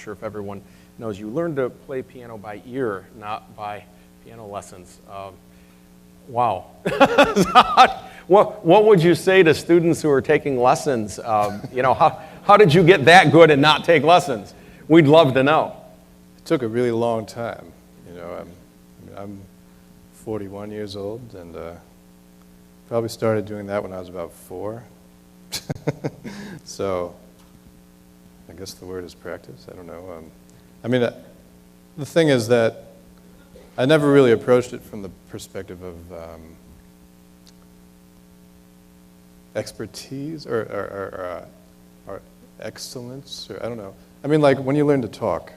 sure if everyone knows, you learn to play piano by ear, not by piano lessons. Wow. What would you say to students who are taking lessons? How did you get that good and not take lessons? We'd love to know. It took a really long time. I'm 41 years old, and probably started doing that when I was about 4. So I guess the word is practice. I don't know. The thing is that I never really approached it from the perspective of expertise or excellence, or I don't know. Like when you learn to talk,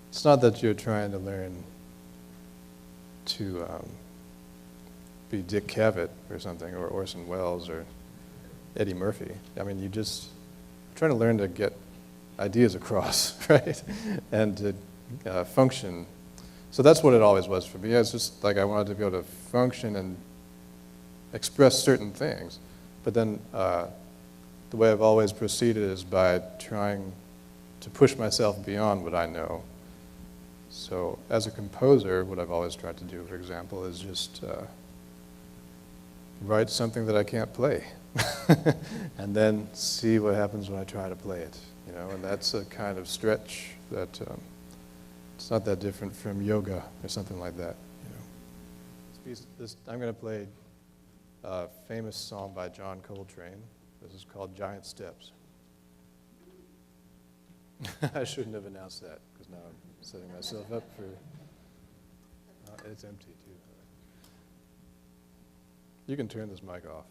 it's not that you're trying to learn to be Dick Cavett or something, or Orson Welles or Eddie Murphy. You just trying to learn to get ideas across, right? And to function. So that's what it always was for me. It's just like I wanted to be able to function and express certain things. But then the way I've always proceeded is by trying to push myself beyond what I know. So as a composer, what I've always tried to do, for example, is just write something that I can't play. And then see what happens when I try to play it. And that's a kind of stretch that it's not that different from yoga or something like that. I'm going to play a famous song by John Coltrane. This is called Giant Steps. I shouldn't have announced that, because now I'm setting myself up for... it's empty, too. You can turn this mic off.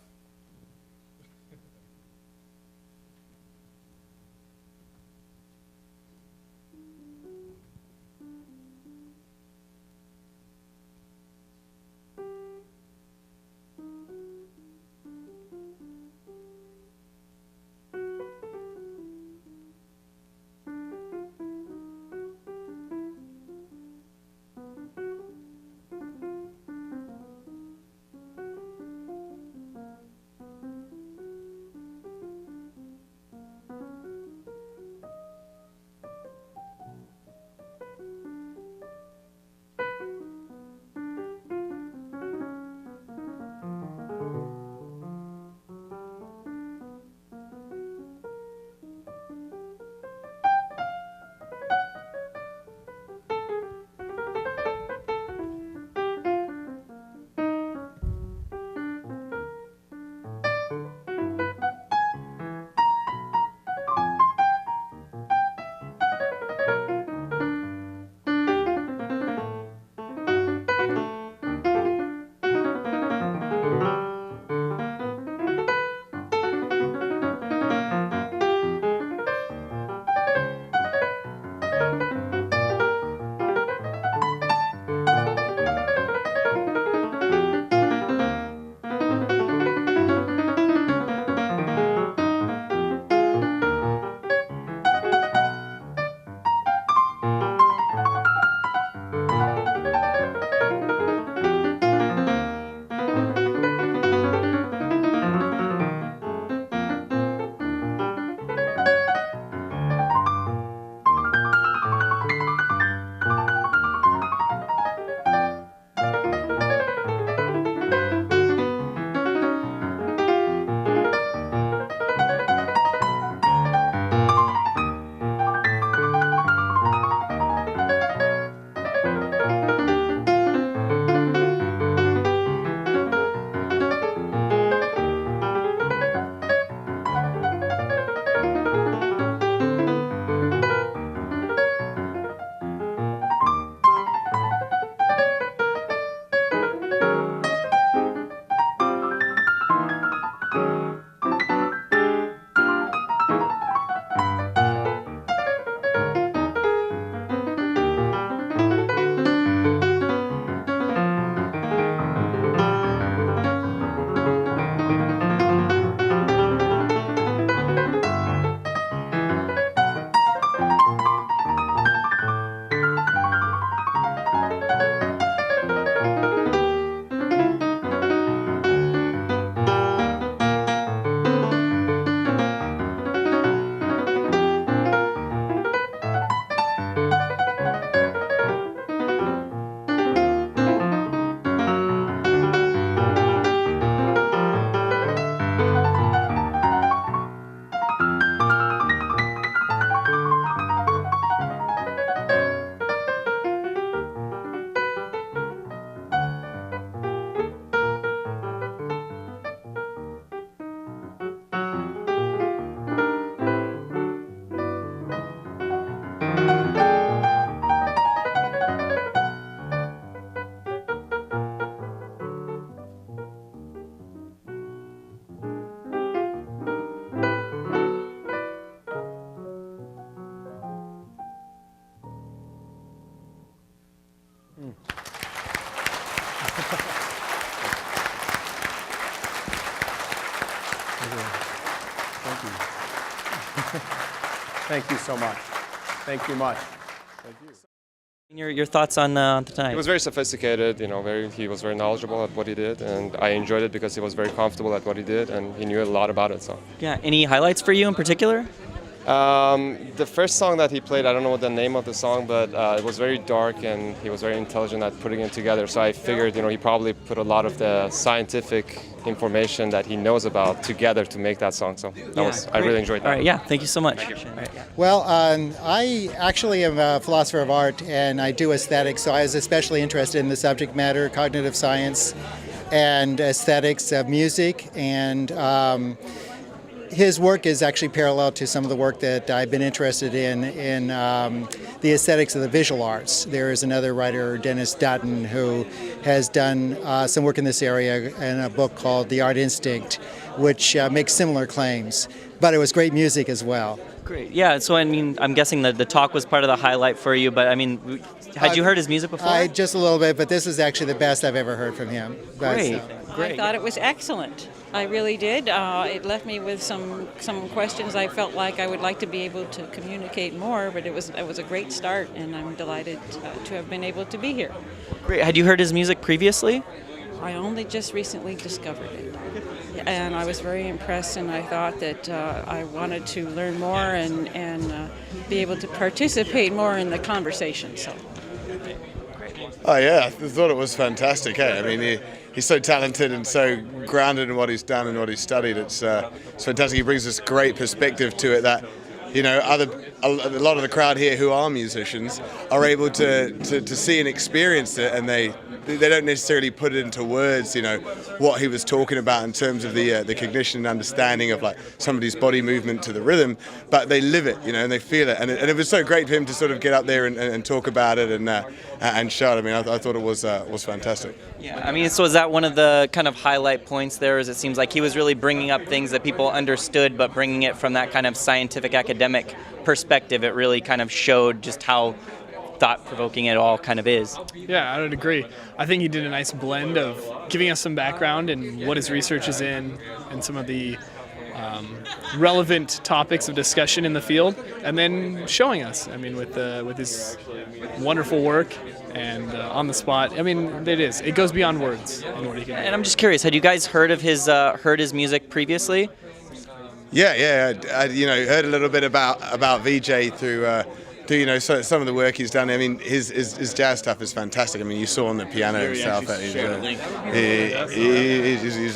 Thank you. Thank you so much. Thank you much. Thank you. Your thoughts on tonight? He was very sophisticated, you know, he was very knowledgeable at what he did, and I enjoyed it because he was very comfortable at what he did, and he knew a lot about it. So. Yeah. Any highlights for you in particular? The first song that he played, I don't know what the name of the song, but it was very dark, and he was very intelligent at putting it together. So I figured, you know, he probably put a lot of the scientific information that he knows about together to make that song. So I really enjoyed that. All right. Yeah. Thank you so much. All right, yeah. Well, I actually am a philosopher of art, and I do aesthetics, so I was especially interested in the subject matter, cognitive science, and aesthetics of music, and his work is actually parallel to some of the work that I've been interested in the aesthetics of the visual arts. There is another writer, Dennis Dutton, who has done some work in this area in a book called The Art Instinct, which makes similar claims. But it was great music as well. Great. Yeah. So I mean, I'm guessing that the talk was part of the highlight for you. But I mean, had you heard his music before? Just a little bit, but this is actually the best I've ever heard from him. Great. Great. I thought it was excellent. I really did. It left me with some questions I felt like I would like to be able to communicate more, but it was a great start, and I'm delighted to have been able to be here. Great. Had you heard his music previously? I only just recently discovered it, and I was very impressed, and I thought that I wanted to learn more and be able to participate more in the conversation. So. Oh yeah, I thought it was fantastic. Hey, I mean, he's so talented and so grounded in what he's done and what he's studied. It's fantastic. He brings this great perspective to it that, you know, a lot of the crowd here who are musicians are able to see and experience it, and they don't necessarily put it into words, you know, what he was talking about in terms of the cognition and understanding of like somebody's body movement to the rhythm, but they live it, you know, and they feel it, and it was so great for him to sort of get up there and talk about it and shout. I mean, I thought it was fantastic. Yeah, I mean, so is that one of the kind of highlight points there? Is it seems like he was really bringing up things that people understood, but bringing it from that kind of scientific academic perspective. It really kind of showed just how thought-provoking it all kind of is. Yeah, I would agree. I think he did a nice blend of giving us some background and what his research is in and some of the relevant topics of discussion in the field, and then showing us, I mean, with his wonderful work and on the spot. I mean, it goes beyond words in what he can do. And I'm just curious, had you guys heard of his music previously? Yeah. I you know, heard a little bit about Vijay through you know, some of the work he's done. I mean, his jazz stuff is fantastic. I mean, you saw on the piano himself that he's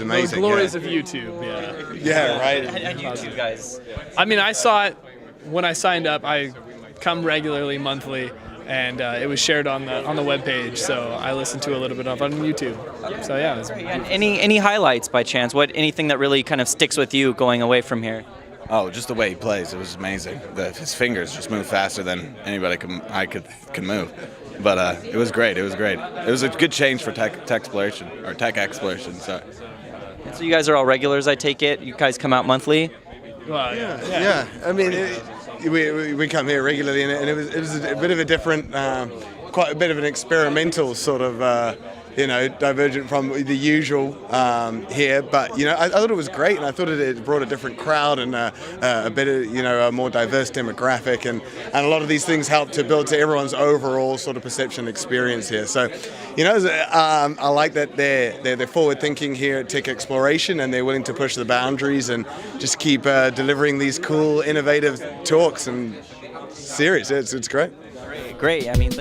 amazing. The glories of YouTube. Yeah, right. And you two guys. I mean, I saw it when I signed up. I come regularly, monthly, and it was shared on the webpage, so I listened to a little bit of it on YouTube. So yeah. It was any highlights by chance? Anything that really kind of sticks with you going away from here? Oh, just the way he plays. It was amazing. His fingers just move faster than anybody can move. But it was great. It was great. It was a good change for TechXploration. So you guys are all regulars, I take it? You guys come out monthly? Well, yeah. I mean, we come here regularly, and it was a bit of a different, quite a bit of an experimental sort of. You know, divergent from the usual here, but you know, I thought it was great, and I thought it brought a different crowd and a bit of, you know, a more diverse demographic, and a lot of these things help to build to everyone's overall sort of perception experience here. So, you know, I like that they're forward thinking here at TechXploration, and they're willing to push the boundaries and just keep delivering these cool, innovative talks and series. It's great. Great. I mean,